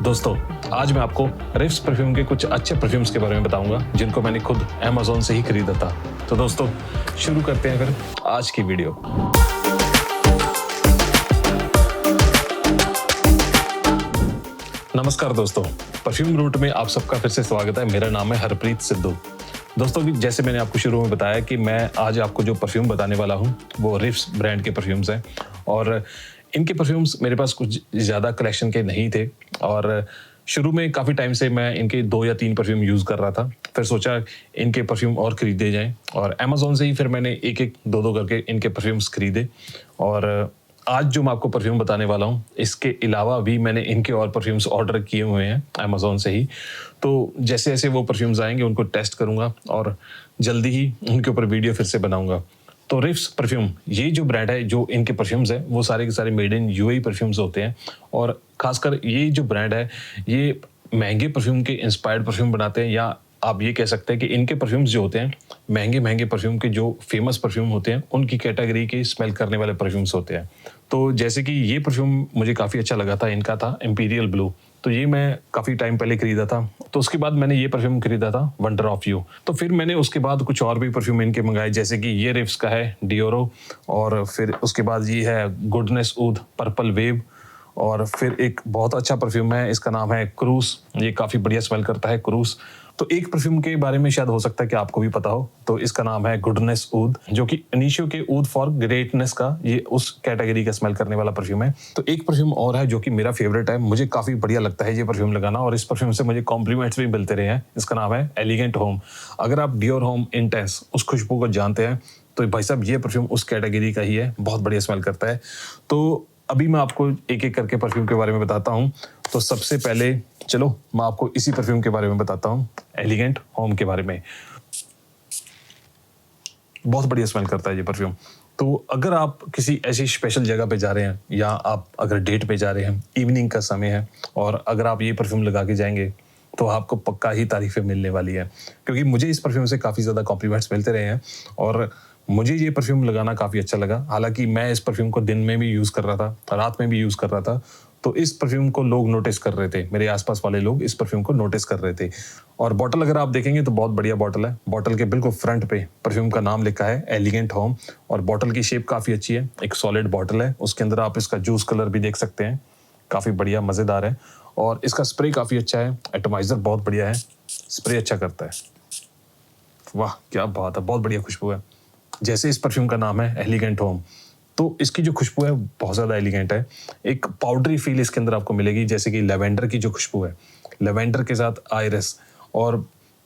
दोस्तों, आज मैं आपको रिफ्स परफ्यूम के कुछ अच्छे परफ्यूम्स के बारे में बताऊंगा जिनको मैंने खुद अमेज़न से ही खरीदा था। तो दोस्तों, शुरू करते हैं फिर आज की वीडियो। नमस्कार दोस्तों, परफ्यूम रूट में आप सबका फिर से स्वागत है। मेरा नाम है हरप्रीत सिद्धू। दोस्तों, जैसे मैंने आपको शुरू में बताया कि मैं आज आपको जो परफ्यूम बताने वाला हूँ वो रिफ्स ब्रांड के परफ्यूम्स हैं और इनके परफ्यूम्स मेरे पास कुछ ज़्यादा कलेक्शन के नहीं थे और शुरू में काफ़ी टाइम से मैं इनके 2 या 3 परफ्यूम यूज़ कर रहा था। फिर सोचा इनके परफ्यूम और ख़रीदे जाएं और अमेज़न से ही फिर मैंने एक-एक, 2-2 करके इनके परफ्यूम्स खरीदे। और आज जो मैं आपको परफ्यूम बताने वाला हूँ, इसके अलावा भी मैंने इनके और परफ्यूम्स ऑर्डर किए हुए हैं अमेज़न से ही। तो जैसे जैसे वो परफ्यूम्स आएंगे उनको टेस्ट करूँगा और जल्दी ही उनके ऊपर वीडियो फिर से बनाऊँगा। तो रिफ्स परफ्यूम, ये जो ब्रांड है, जो इनके परफ्यूम्स हैं वो सारे के सारे मेड इन यूएई परफ्यूम्स होते हैं और ख़ासकर ये जो ब्रांड है ये महंगे परफ्यूम के इंस्पायर्ड परफ्यूम बनाते हैं, या आप ये कह सकते हैं कि इनके परफ्यूम्स जो होते हैं महंगे परफ्यूम के जो फेमस परफ्यूम होते हैं उनकी कैटेगरी के स्मेल करने वाले परफ्यूम्स होते हैं। तो जैसे कि ये परफ्यूम मुझे काफ़ी अच्छा लगा था, इनका था इंपीरियल ब्लू। तो ये मैं काफ़ी टाइम पहले खरीदा था। तो उसके बाद मैंने ये परफ्यूम खरीदा था वंडर ऑफ यू। तो फिर मैंने उसके बाद कुछ और भी परफ्यूम इनके मंगाए, जैसे कि ये रिफ्स का है डियोरो, और फिर उसके बाद ये है गुडनेस ऊद पर्पल वेव, और फिर एक बहुत अच्छा परफ्यूम है, इसका नाम है क्रूस। ये काफ़ी बढ़िया स्मेल करता है क्रूस। तो एक परफ्यूम के बारे में शायद हो सकता है कि आपको भी पता हो, तो इसका नाम है गुडनेस ऊद, जो कि इनिशियो के ऊद फॉर ग्रेटनेस का ये उस कैटेगरी का स्मेल करने वाला परफ्यूम है। तो एक परफ्यूम और है जो कि मेरा फेवरेट है, मुझे काफ़ी बढ़िया लगता है ये परफ्यूम लगाना और इस परफ्यूम से मुझे कॉम्प्लीमेंट्स भी मिलते रहे हैं। इसका नाम है एलिगेंट होम। अगर आप डियोर होम इंटेंस उस खुशबू को जानते हैं तो भाई साहब ये परफ्यूम उस कैटेगरी का ही है, बहुत बढ़िया स्मेल करता है। तो अभी मैं आपको एक एक करके परफ्यूम के बारे में बताता हूँ। तो सबसे पहले चलो मैं आपको इसी परफ्यूम के बारे में बताता हूँ, एलिगेंट होम के बारे में। बहुत बढ़िया स्मेल करता है ये परफ्यूम। तो अगर आप किसी ऐसी स्पेशल जगह पे जा रहे हैं या आप अगर डेट पे जा रहे हैं, इवनिंग का समय है, और अगर आप ये परफ्यूम लगा के जाएंगे तो आपको पक्का ही तारीफें मिलने वाली है, क्योंकि मुझे इस परफ्यूम से काफ़ी ज़्यादा कॉम्प्लीमेंट्स मिलते रहे हैं और मुझे ये परफ्यूम लगाना काफ़ी अच्छा लगा। हालांकि मैं इस परफ्यूम को दिन में भी यूज़ कर रहा था, रात में भी यूज़ कर रहा था, तो इस परफ्यूम को लोग नोटिस कर रहे थे, मेरे आसपास वाले लोग इस परफ्यूम को नोटिस कर रहे थे। और बॉटल अगर आप देखेंगे तो बहुत बढ़िया बॉटल है। बॉटल के बिल्कुल फ्रंट पे परफ्यूम का नाम लिखा है एलिगेंट होम, और बॉटल की शेप काफ़ी अच्छी है, एक सॉलिड बॉटल है। उसके अंदर आप इसका जूस कलर भी देख सकते हैं, काफ़ी बढ़िया मज़ेदार है। और इसका स्प्रे काफ़ी अच्छा है, एटमाइज़र बहुत बढ़िया है, स्प्रे अच्छा करता है। वाह क्या बात है, बहुत बढ़िया खुशबू है। जैसे इस परफ्यूम का नाम है एलिगेंट होम, तो इसकी जो खुशबू है बहुत ज़्यादा एलिगेंट है। एक पाउडरी फील इसके अंदर आपको मिलेगी, जैसे कि लेवेंडर की जो खुशबू है, लेवेंडर के साथ आयरस और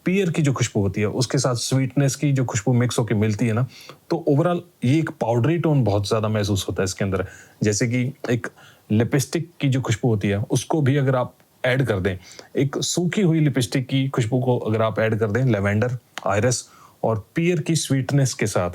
पीयर की जो खुशबू होती है उसके साथ स्वीटनेस की जो खुशबू मिक्स होकर मिलती है ना, तो ओवरऑल ये एक पाउडरी टोन बहुत ज़्यादा महसूस होता है इसके अंदर। जैसे कि एक लिपस्टिक की जो खुशबू होती है उसको भी अगर आप ऐड कर दें, एक सूखी हुई लिपस्टिक की खुशबू को अगर आप ऐड कर दें लेवेंडर, आयरस और पीयर की स्वीटनेस के साथ,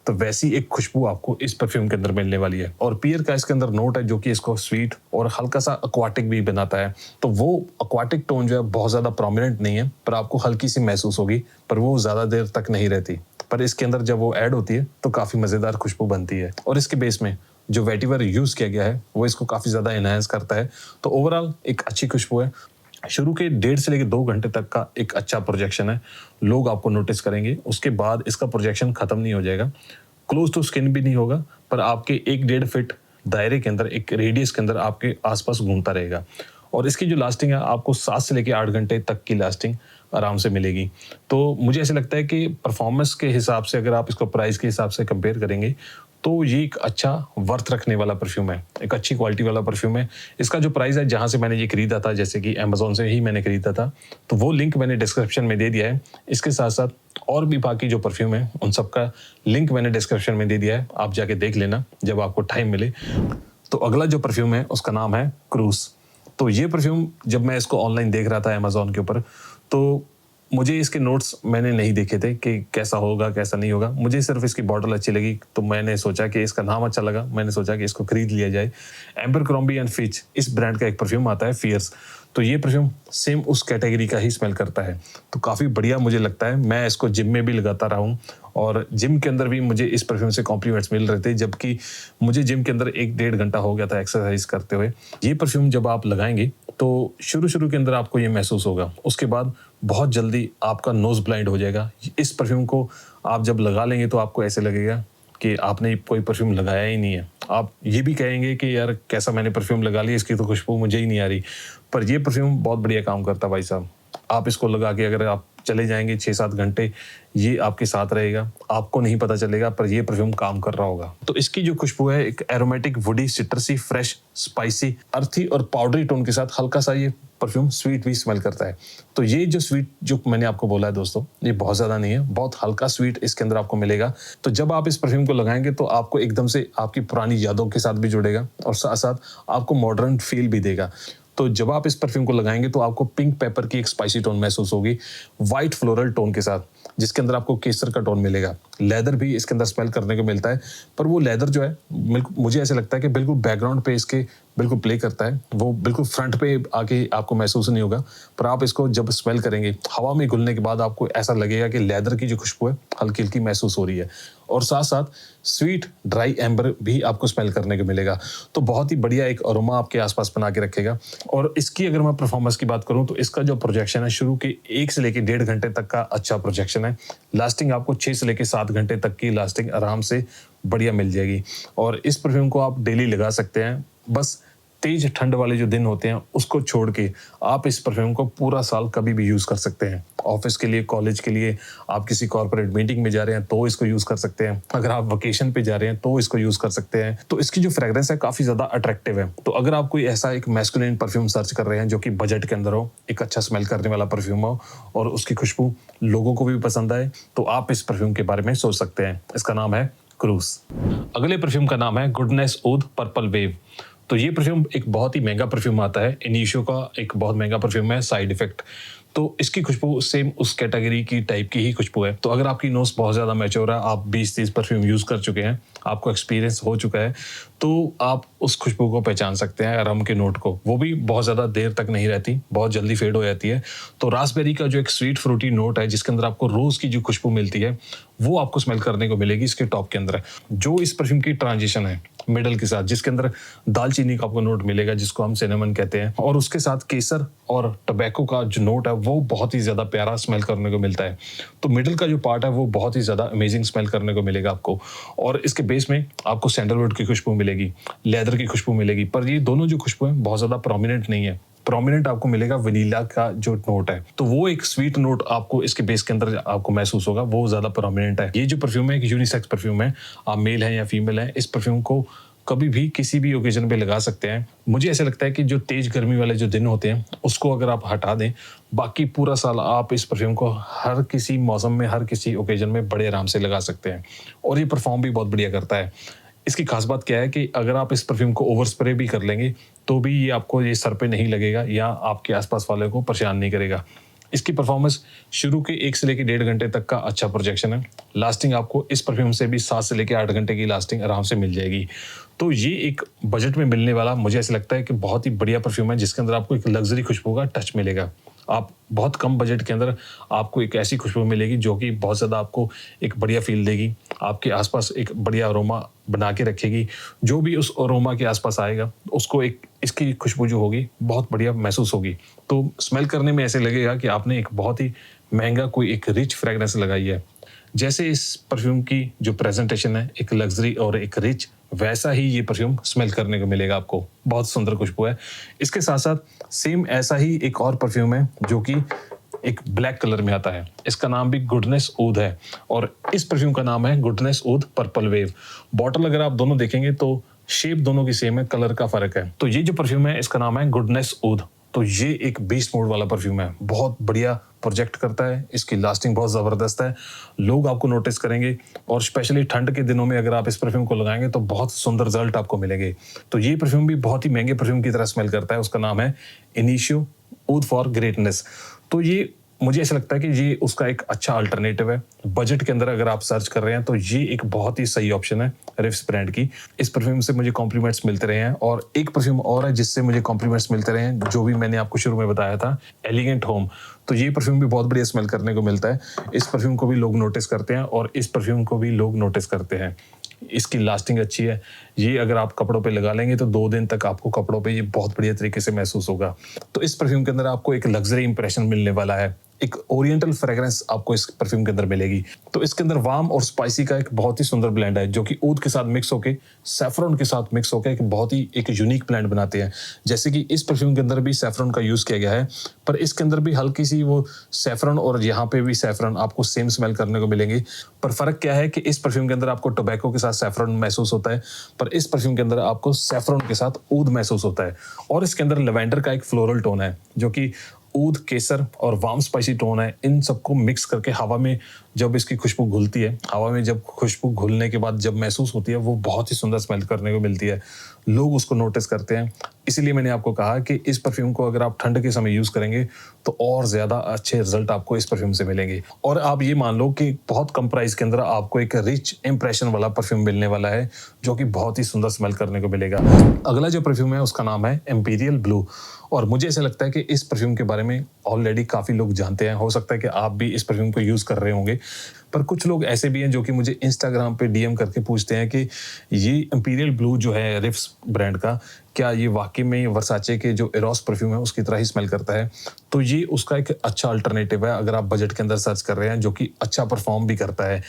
तो वैसी एक खुशबू आपको इस परफ्यूम के अंदर मिलने वाली है। और पीयर का इसके अंदर नोट है जो कि इसको स्वीट और हल्का सा एक्वाटिक भी बनाता है। तो वो एक्वाटिक टोन जो है बहुत ज़्यादा प्रोमिनेंट नहीं है, पर आपको हल्की सी महसूस होगी, पर वो ज़्यादा देर तक नहीं रहती। पर इसके अंदर जब वो ऐड होती है तो काफ़ी मज़ेदार खुशबू बनती है। और इसके बेस में जो वेटिवर यूज़ किया गया है वो इसको काफ़ी ज़्यादा एनहांस करता है। तो ओवरऑल एक अच्छी खुशबू है। शुरू के 1.5 से लेकर 2 घंटे तक का एक अच्छा प्रोजेक्शन है, लोग आपको नोटिस करेंगे। उसके बाद इसका प्रोजेक्शन खत्म नहीं हो जाएगा, क्लोज टू स्किन भी नहीं होगा, पर आपके 1-1.5 फीट दायरे के अंदर, एक रेडियस के अंदर आपके आसपास घूमता रहेगा। और इसकी जो लास्टिंग है आपको 7 से लेकर 8 घंटे तक की लास्टिंग आराम से मिलेगी। तो मुझे ऐसे लगता है कि परफॉर्मेंस के हिसाब से अगर आप इसको प्राइस के हिसाब से कंपेयर करेंगे तो ये एक अच्छा वर्थ रखने वाला परफ्यूम है, एक अच्छी क्वालिटी वाला परफ्यूम है। इसका जो प्राइस है, जहाँ से मैंने ये खरीदा था, जैसे कि अमेज़न से ही मैंने खरीदा था, तो वो लिंक मैंने डिस्क्रिप्शन में दे दिया है। इसके साथ साथ और भी बाकी जो परफ्यूम है उन सब का लिंक मैंने डिस्क्रिप्शन में दे दिया है, आप जाके देख लेना जब आपको टाइम मिले। तो अगला जो परफ्यूम है उसका नाम है क्रूस। तो ये परफ्यूम जब मैं इसको ऑनलाइन देख रहा था अमेज़न के ऊपर, तो मुझे इसके नोट्स मैंने नहीं देखे थे कि कैसा होगा कैसा नहीं होगा, मुझे सिर्फ इसकी बॉटल अच्छी लगी, तो मैंने सोचा कि इसका नाम अच्छा लगा, मैंने सोचा कि इसको खरीद लिया जाए। एम्बरक्रॉम्बी एंड फिच इस ब्रांड का एक परफ्यूम आता है फियर्स, तो ये परफ्यूम सेम उस कैटेगरी का ही स्मेल करता है, तो काफ़ी बढ़िया मुझे लगता है। मैं इसको जिम में भी लगाता रहा हूँ और जिम के अंदर भी मुझे इस परफ्यूम से कॉम्प्लीमेंट्स मिल रहे थे, जबकि मुझे जिम के अंदर 1-1.5 घंटा हो गया था एक्सरसाइज करते हुए। ये परफ्यूम जब आप लगाएंगे तो शुरू के अंदर आपको ये महसूस होगा, उसके बाद बहुत जल्दी आपका नोज ब्लाइंड हो जाएगा। इस परफ्यूम को आप जब लगा लेंगे तो आपको ऐसे लगेगा कि आपने कोई परफ्यूम लगाया ही नहीं है। आप ये भी कहेंगे कि यार कैसा मैंने परफ्यूम लगा लिया, इसकी तो खुशबू मुझे ही नहीं आ रही। पर ये परफ्यूम बहुत बढ़िया काम करता है भाई साहब। आप इसको लगा के अगर आप चले जाएंगे 6-7 घंटे, ये आपके साथ रहेगा, आपको नहीं पता चलेगा, पर ये परफ्यूम काम कर रहा होगा। तो इसकी जो खुशबू है एक एरोमेटिक, वुडी, सिट्रसी, फ्रेश, स्पाइसी, अर्थी और पाउडरी टोन के साथ हल्का सा ये परफ्यूम स्वीट भी स्मेल करता है। तो ये जो स्वीट जो मैंने आपको बोला है दोस्तों, ये बहुत ज़्यादा नहीं है, बहुत हल्का स्वीट इसके अंदर आपको मिलेगा। तो जब आप इस परफ्यूम को लगाएंगे तो आपको एकदम से आपकी पुरानी यादों के साथ भी जुड़ेगा और साथ साथ आपको मॉडर्न फील भी देगा। तो जब आप इस परफ्यूम को लगाएंगे तो आपको पिंक पेपर की एक स्पाइसी टोन महसूस होगी, वाइट फ्लोरल टोन के साथ, जिसके अंदर आपको केसर का टोन मिलेगा। लेदर भी इसके अंदर स्मेल करने को मिलता है, पर वो लेदर जो है मुझे ऐसे लगता है कि बिल्कुल बैकग्राउंड पे इसके बिल्कुल प्ले करता है, वो बिल्कुल फ्रंट पे आके आपको महसूस नहीं होगा। पर आप इसको जब स्मेल करेंगे हवा में घुलने के बाद आपको ऐसा लगेगा कि लेदर की जो खुशबू है हल्की हल्की महसूस हो रही है, और साथ साथ स्वीट ड्राई एम्बर भी आपको स्मेल करने को मिलेगा। तो बहुत ही बढ़िया एक अरोमा आपके आसपास बना के रखेगा। और इसकी अगर मैं परफॉर्मेंस की बात करूं तो इसका जो प्रोजेक्शन है शुरू के 1 से लेके 1.5 घंटे तक का अच्छा प्रोजेक्शन है। लास्टिंग आपको 6 से लेके 7 घंटे तक की लास्टिंग आराम से बढ़िया मिल जाएगी। और इस परफ्यूम को आप डेली लगा सकते हैं, बस तेज ठंड वाले जो दिन होते हैं उसको छोड़ के आप इस परफ्यूम को पूरा साल कभी भी यूज कर सकते हैं। ऑफिस के लिए, कॉलेज के लिए, आप किसी कॉर्पोरेट मीटिंग में जा रहे हैं तो इसको यूज कर सकते हैं, अगर आप वेकेशन पे जा रहे हैं तो इसको यूज कर सकते हैं। तो इसकी जो फ्रेग्रेंस है काफी ज्यादा अट्रैक्टिव है। तो अगर आप कोई ऐसा एक मैस्कुलिन परफ्यूम सर्च कर रहे हैं जो कि बजट के अंदर हो, एक अच्छा स्मेल करने वाला परफ्यूम हो और उसकी खुशबू लोगों को भी पसंद आए, तो आप इस परफ्यूम के बारे में सोच सकते हैं। इसका नाम है क्रूज। अगले परफ्यूम का नाम है गुडनेस ऊद पर्पल वेव। तो ये परफ्यूम एक बहुत ही महंगा परफ्यूम आता है, इनिशियो का एक बहुत महंगा परफ्यूम है, साइड इफेक्ट। तो इसकी खुशबू सेम उस कैटेगरी की टाइप की ही खुशबू है। तो अगर आपकी नोज बहुत ज़्यादा मैच्योर है, आप 20-30 परफ्यूम यूज़ कर चुके हैं, आपको एक्सपीरियंस हो चुका है, तो आप उस खुशबू को पहचान सकते हैं, रम के नोट को। वो भी बहुत ज़्यादा देर तक नहीं रहती, बहुत जल्दी फेड हो जाती है। तो रास्पबेरी का जो एक स्वीट फ्रूटी नोट है जिसके अंदर आपको रोज़ की जो खुशबू मिलती है वो आपको स्मेल करने को मिलेगी इसके टॉप के अंदर। जो इस परफ्यूम की ट्रांजिशन है मिडल के साथ, जिसके अंदर दालचीनी का आपको नोट मिलेगा जिसको हम सिनेमन कहते हैं, और उसके साथ केसर और टबैको का जो नोट है वो बहुत ही ज़्यादा प्यारा स्मेल करने को मिलता है। तो मिडल का जो पार्ट है वो बहुत ही ज़्यादा अमेजिंग स्मेल करने को मिलेगा आपको। और इसके बेस में आपको सैंडलवुड की खुशबू मिलेगी, लेदर की खुशबू मिलेगी, पर ये दोनों जो खुशबू है बहुत ज़्यादा प्रोमिनेंट नहीं है। प्रोमिनेंट आपको मिलेगा वनीला का जो नोट है, तो वो एक स्वीट नोट आपको इसके बेस के अंदर आपको महसूस होगा, वो ज़्यादा प्रोमिनेंट है। ये जो परफ्यूम है एक यूनिसेक्स परफ्यूम है, आप मेल हैं या फीमेल हैं, इस परफ्यूम को कभी भी किसी भी ओकेजन पे लगा सकते हैं। मुझे ऐसा लगता है कि जो तेज गर्मी वाले जो दिन होते हैं उसको अगर आप हटा दें, बाकी पूरा साल आप इस परफ्यूम को हर किसी मौसम में, हर किसी ओकेजन में बड़े आराम से लगा सकते हैं। और ये परफॉर्म भी बहुत बढ़िया करता है। इसकी खास बात क्या है कि अगर आप इस परफ्यूम को ओवर स्प्रे भी कर लेंगे तो भी ये आपको ये सर पे नहीं लगेगा या आपके आसपास वाले को परेशान नहीं करेगा। इसकी परफॉर्मेंस शुरू के 1 से लेकर 1.5 घंटे तक का अच्छा प्रोजेक्शन है। लास्टिंग आपको इस परफ्यूम से भी 7 से लेकर 8 घंटे की लास्टिंग आराम से मिल जाएगी। तो ये एक बजट में मिलने वाला मुझे ऐसा लगता है कि बहुत ही बढ़िया परफ्यूम है जिसके अंदर आपको एक लग्जरी खुशबू का टच मिलेगा। आप बहुत कम बजट के अंदर आपको एक ऐसी खुशबू मिलेगी जो कि बहुत ज़्यादा आपको एक बढ़िया फील देगी, आपके आसपास एक बढ़िया अरोमा बना के रखेगी। जो भी उस अरोमा के आसपास आएगा उसको एक इसकी खुशबू जो होगी बहुत बढ़िया महसूस होगी। तो स्मेल करने में ऐसे लगेगा कि आपने एक बहुत ही महंगा कोई एक रिच फ्रेगरेंस लगाई है। जैसे इस परफ्यूम की जो प्रेजेंटेशन है एक लग्जरी और एक रिच, वैसा ही ये परफ्यूम स्मेल करने को मिलेगा आपको। बहुत सुंदर खुशबू है। इसके साथ साथ सेम ऐसा ही एक और परफ्यूम है जो कि एक ब्लैक कलर में आता है। इसका नाम भी गुडनेस ऊद है और इस परफ्यूम का नाम है गुडनेस ऊद पर्पल वेव। बॉटल अगर आप दोनों देखेंगे तो शेप दोनों की सेम है, कलर का फर्क है। तो ये जो परफ्यूम है इसका नाम है गुडनेस ऊद। तो ये एक बीस्ट मोड वाला परफ्यूम है, बहुत बढ़िया प्रोजेक्ट करता है, इसकी लास्टिंग बहुत ज़बरदस्त है, लोग आपको नोटिस करेंगे। और स्पेशली ठंड के दिनों में अगर आप इस परफ्यूम को लगाएंगे तो बहुत सुंदर रिजल्ट आपको मिलेंगे। तो ये परफ्यूम भी बहुत ही महंगे परफ्यूम की तरह स्मेल करता है। उसका नाम है इनिशियो ऊद फॉर ग्रेटनेस। तो ये मुझे ऐसा लगता है कि ये उसका एक अच्छा अल्टरनेटिव है। बजट के अंदर अगर आप सर्च कर रहे हैं तो ये एक बहुत ही सही ऑप्शन है रिफ्स ब्रांड की। इस परफ्यूम से मुझे कॉम्प्लीमेंट्स मिलते रहे हैं, और एक परफ्यूम और है जिससे मुझे कॉम्प्लीमेंट्स मिलते रहे हैं, जो भी मैंने आपको शुरू में बताया था, एलिगेंट होम। तो ये परफ्यूम भी बहुत बढ़िया स्मेल करने को मिलता है। इस परफ्यूम को भी लोग नोटिस करते हैं और इस परफ्यूम को भी लोग नोटिस करते हैं। इसकी लास्टिंग अच्छी है। ये अगर आप कपड़ों पे लगा लेंगे तो 2 दिन तक आपको कपड़ों पे ये बहुत बढ़िया तरीके से महसूस होगा। तो इस परफ्यूम के अंदर आपको एक लग्जरी इंप्रेशन मिलने वाला है, एक ओरिएंटल फ्रेग्रेंस आपको इस परफ्यूम के अंदर मिलेगी। तो इसके अंदर वार्म और स्पाइसी का एक बहुत ही सुंदर ब्लेंड है, जो कि ऊद के साथ मिक्स होके, सैफरन के साथ मिक्स होकर एक बहुत ही एक यूनिक ब्लेंड बनाते हैं। जैसे कि इस परफ्यूम के अंदर भी सैफरन का यूज किया गया है, पर इसके अंदर भी हल्की सी वो सैफरन और यहाँ पे भी सैफरन आपको सेम स्मेल करने को मिलेंगे। पर फर्क क्या है कि इस परफ्यूम के अंदर आपको टोबैको के साथ सैफरन महसूस होता है, पर इस परफ्यूम के अंदर आपको सैफरन के साथ ऊद महसूस होता है। और इसके अंदर लेवेंडर का एक फ्लोरल टोन है, जो कि ऊद, केसर और वार्म स्पाइसी टोन है। इन सबको मिक्स करके हवा में जब इसकी खुशबू घुलती है, हवा में जब खुशबू घुलने के बाद जब महसूस होती है, वो बहुत ही सुंदर स्मेल करने को मिलती है। लोग उसको नोटिस करते हैं। इसीलिए मैंने आपको कहा कि इस परफ्यूम को अगर आप ठंड के समय यूज करेंगे तो और ज्यादा अच्छे रिजल्ट आपको इस परफ्यूम से मिलेंगे। और आप ये मान लो कि बहुत कम प्राइस के अंदर आपको एक रिच इंप्रेशन वाला परफ्यूम मिलने वाला है, जो कि बहुत ही सुंदर स्मेल करने को मिलेगा। अगला जो परफ्यूम है उसका नाम है एम्पीरियल ब्लू। और मुझे ऐसा लगता है कि इस परफ्यूम के बारे में ऑलरेडी काफ़ी लोग जानते हैं। हो सकता है कि आप भी इस परफ्यूम को यूज़ कर रहे होंगे, पर कुछ लोग ऐसे भी हैं जो कि मुझे इंस्टाग्राम पे डीएम करके पूछते हैं कि ये इंपीरियल ब्लू जो है रिफ्स ब्रांड का, क्या ये वाकई में वर्साचे के जो एरोस परफ्यूम है उसकी तरह ही स्मेल करता है। तो ये उसका एक अच्छा अल्टरनेटिव है अगर आप बजट के अंदर सर्च कर रहे हैं, जो कि अच्छा परफॉर्म भी करता है।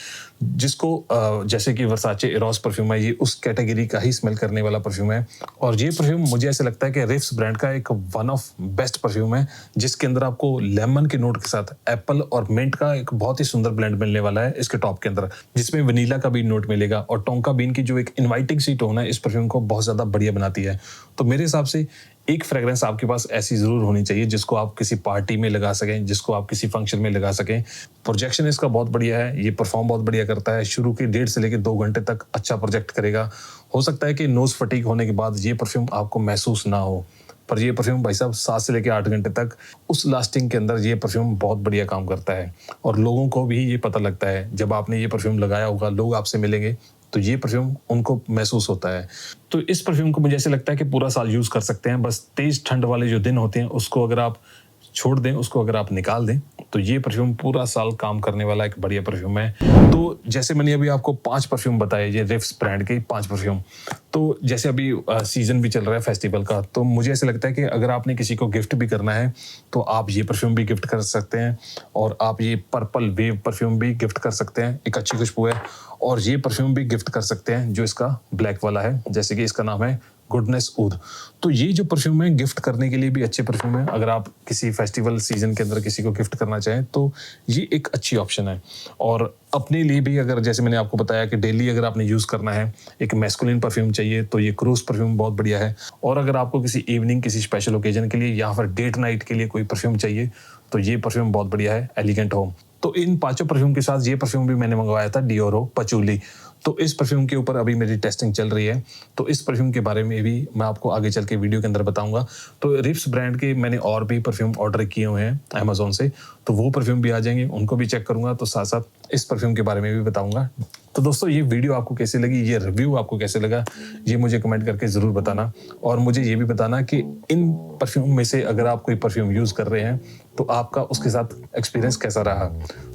जिसको जैसे कि वर्साचे एरोस परफ्यूम है, ये उस कैटेगरी का ही स्मेल करने वाला परफ्यूम है। और ये परफ्यूम मुझे ऐसा लगता है कि रिफ्स ब्रांड का एक वन ऑफ बेस्ट परफ्यूम है, जिसके अंदर आपको लेमन के नोट के साथ एप्पल और मिंट का एक बहुत ही सुंदर ब्लेंड मिलने वाला है इसके टॉप के अंदर, जिसमें वनीला का भी नोट मिलेगा। और टोंका बीन की जो एक इनवाइटिंग सी टोन है इस परफ्यूम को बहुत ज्यादा बढ़िया बनाती है। तो मेरे हिसाब से एक फ्रेग्रेंस आपके पास ऐसी जरूर होनी चाहिए जिसको आप किसी पार्टी में लगा सकें, जिसको आप किसी फंक्शन में लगा सकें। प्रोजेक्शन इसका बहुत बढ़िया है, ये परफॉर्म बहुत बढ़िया करता है। शुरू के 1.5 से लेकर 2 घंटे तक अच्छा प्रोजेक्ट करेगा। हो सकता है कि नोज फटीक होने के बाद ये परफ्यूम आपको महसूस ना हो, पर ये परफ्यूम भाई साहब 7 से लेकर 8 घंटे तक उस लास्टिंग के अंदर ये परफ्यूम बहुत बढ़िया काम करता है। और लोगों को भी ये पता लगता है, जब आपने ये परफ्यूम लगाया होगा, लोग आपसे मिलेंगे तो ये परफ्यूम उनको महसूस होता है। तो इस परफ्यूम को मुझे ऐसे लगता है कि पूरा साल यूज कर सकते हैं। बस तेज ठंड वाले जो दिन होते हैं उसको अगर आप छोड़ दें, उसको अगर आप निकाल दें, तो ये परफ्यूम पूरा साल काम करने वाला एक बढ़िया परफ्यूम है। तो जैसे मैंने अभी आपको 5 परफ्यूम बताए, ये रिफ्स ब्रांड के 5 परफ्यूम। तो जैसे अभी सीजन भी चल रहा है फेस्टिवल का, तो मुझे ऐसे लगता है कि अगर आपने किसी को गिफ्ट भी करना है तो आप ये परफ्यूम भी गिफ्ट कर सकते हैं, और आप ये पर्पल वेव परफ्यूम भी गिफ्ट कर सकते हैं, एक अच्छी खुशबू है। और ये परफ्यूम भी गिफ्ट कर सकते हैं जो इसका ब्लैक वाला है, जैसे कि इसका नाम है गुडनेस ऊद। तो ये जो परफ्यूम है गिफ्ट करने के लिए भी अच्छे परफ्यूम है। अगर आप किसी फेस्टिवल सीजन के अंदर किसी को गिफ्ट करना चाहें तो ये एक अच्छी ऑप्शन है। और अपने लिए भी, अगर जैसे मैंने आपको बताया कि डेली अगर आपने यूज करना है, एक मैस्कुलिन परफ्यूम चाहिए, तो ये क्रूज परफ्यूम बहुत बढ़िया है। और अगर आपको किसी इवनिंग, किसी स्पेशल ओकेजन के लिए या फिर डेट नाइट के लिए कोई परफ्यूम चाहिए, तो ये परफ्यूम बहुत बढ़िया है, एलिगेंट होम। तो इन 5 परफ्यूम के साथ ये परफ्यूम भी मैंने मंगवाया था, डियोरो पचूली। तो इस परफ्यूम के ऊपर अभी मेरी टेस्टिंग चल रही है, तो इस परफ्यूम के बारे में भी मैं आपको आगे चल के वीडियो के अंदर बताऊंगा। तो रिफ्स ब्रांड के मैंने और भी परफ्यूम ऑर्डर किए हुए हैं अमेजोन से, तो वो परफ्यूम भी आ जाएंगे, उनको भी चेक करूंगा, तो साथ साथ इस परफ्यूम के बारे में भी बताऊंगा। तो दोस्तों, ये वीडियो आपको कैसी लगी, ये रिव्यू आपको कैसे लगा, ये मुझे कमेंट करके ज़रूर बताना। और मुझे ये भी बताना कि इन परफ्यूम में से अगर आप कोई परफ्यूम यूज़ कर रहे हैं तो आपका उसके साथ एक्सपीरियंस कैसा रहा।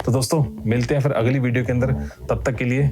तो दोस्तों, मिलते हैं फिर अगली वीडियो के अंदर। तब तक के लिए